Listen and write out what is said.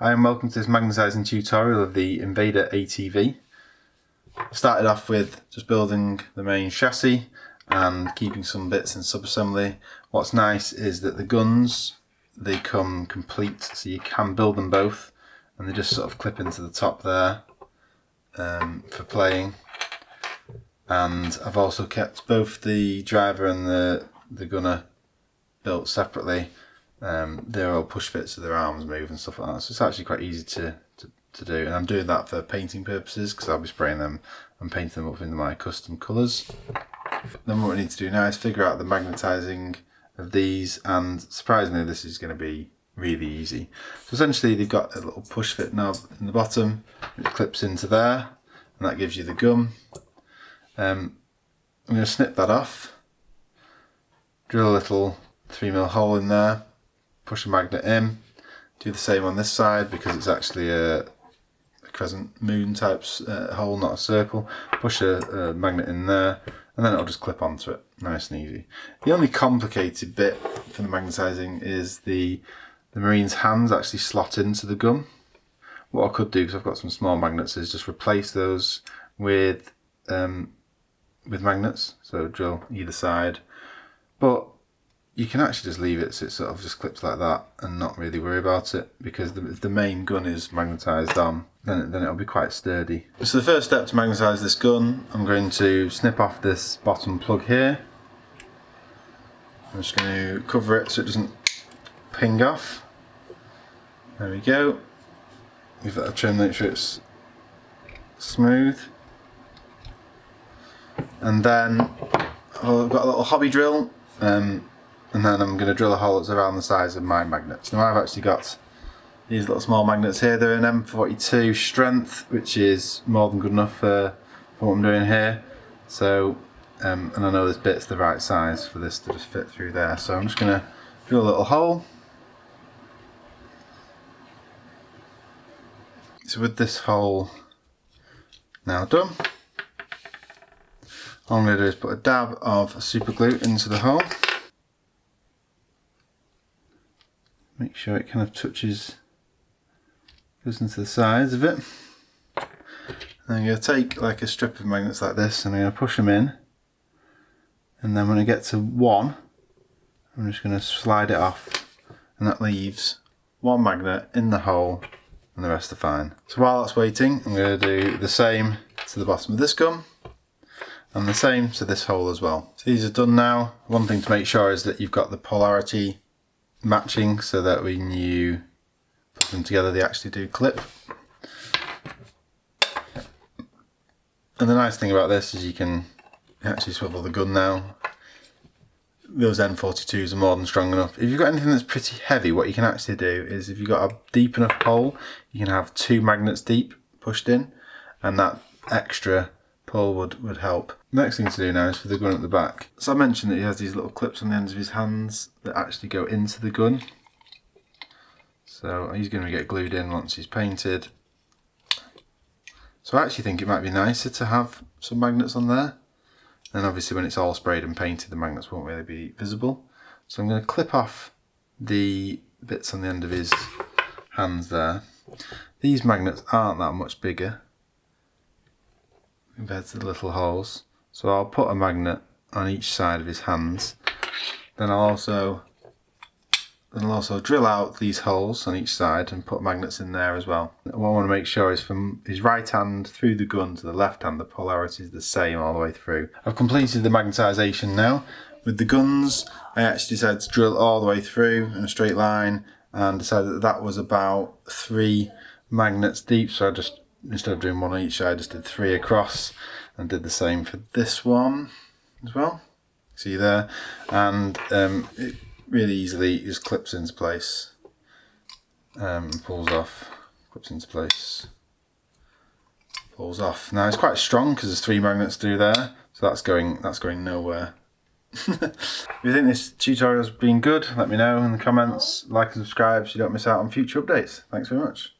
Hi and welcome to this magnetising tutorial of the Invader ATV. I started off with just building the main chassis and keeping some bits in sub-assembly. What's nice is that the guns, they come complete, so you can build them both and they just sort of clip into the top there for playing. And I've also kept both the driver and the gunner built separately. They're all push fits, so their arms move and stuff like that, so it's actually quite easy to do, and I'm doing that for painting purposes because I'll be spraying them and painting them up into my custom colours. Then what we need to do now is figure out the magnetising of these, and surprisingly this is going to be really easy. So essentially they've got a little push fit knob in the bottom, it clips into there and that gives you the gum. I'm going to snip that off, drill a little 3mm hole in there, push a magnet in, do the same on this side because it's actually a crescent moon type hole, not a circle. Push a magnet in there and then it'll just clip onto it, nice and easy. The only complicated bit for the magnetising is the Marine's hands actually slot into the gun. What I could do, because I've got some small magnets, is just replace those with magnets, so drill either side, but you can actually just leave it so it sort of just clips like that and not really worry about it, because if the main gun is magnetised on, then it'll be quite sturdy. So the first step to magnetise this gun, I'm going to snip off this bottom plug here. I'm just going to cover it so it doesn't ping off. There we go. Give that a trim, make sure it's smooth. And then I've got a little hobby drill. And then I'm going to drill a hole that's around the size of my magnets. Now I've actually got these little small magnets here. They're an M42 strength, which is more than good enough for what I'm doing here. So, and I know this bit's the right size for this to just fit through there. So I'm just going to drill a little hole. So with this hole now done, all I'm going to do is put a dab of super glue into the hole. Make sure it kind of touches, goes into the sides of it. And I'm going to take like a strip of magnets like this and I'm going to push them in. And then when I get to one, I'm just going to slide it off. And that leaves one magnet in the hole and the rest are fine. So while that's waiting, I'm going to do the same to the bottom of this gun. And the same to this hole as well. So these are done now. One thing to make sure is that you've got the polarity matching so that when you put them together they actually do clip. And the nice thing about this is you can actually swivel the gun now. Those N42s are more than strong enough. If you've got anything that's pretty heavy, what you can actually do is if you've got a deep enough hole, you can have 2 magnets deep pushed in, and that extra pull would help. Next thing to do now is for the gun at the back. So I mentioned that he has these little clips on the ends of his hands that actually go into the gun. So he's going to get glued in once he's painted. So I actually think it might be nicer to have some magnets on there. And obviously when it's all sprayed and painted the magnets won't really be visible. So I'm going to clip off the bits on the end of his hands there. These magnets aren't that much bigger compared to the little holes, so I'll put a magnet on each side of his hands. Then I'll also drill out these holes on each side and put magnets in there as well. What I want to make sure is from his right hand through the gun to the left hand, the polarity is the same all the way through. I've completed the magnetisation now. With the guns, I actually decided to drill all the way through in a straight line and decided that that was about 3 magnets deep, so I just, instead of doing one on each side, I just did 3 across and did the same for this one as well. See there? And it really easily just clips into place, pulls off, clips into place, pulls off. Now it's quite strong because there's 3 magnets through there, so that's going nowhere. If you think this tutorial's been good, let me know in the comments, like and subscribe so you don't miss out on future updates. Thanks very much.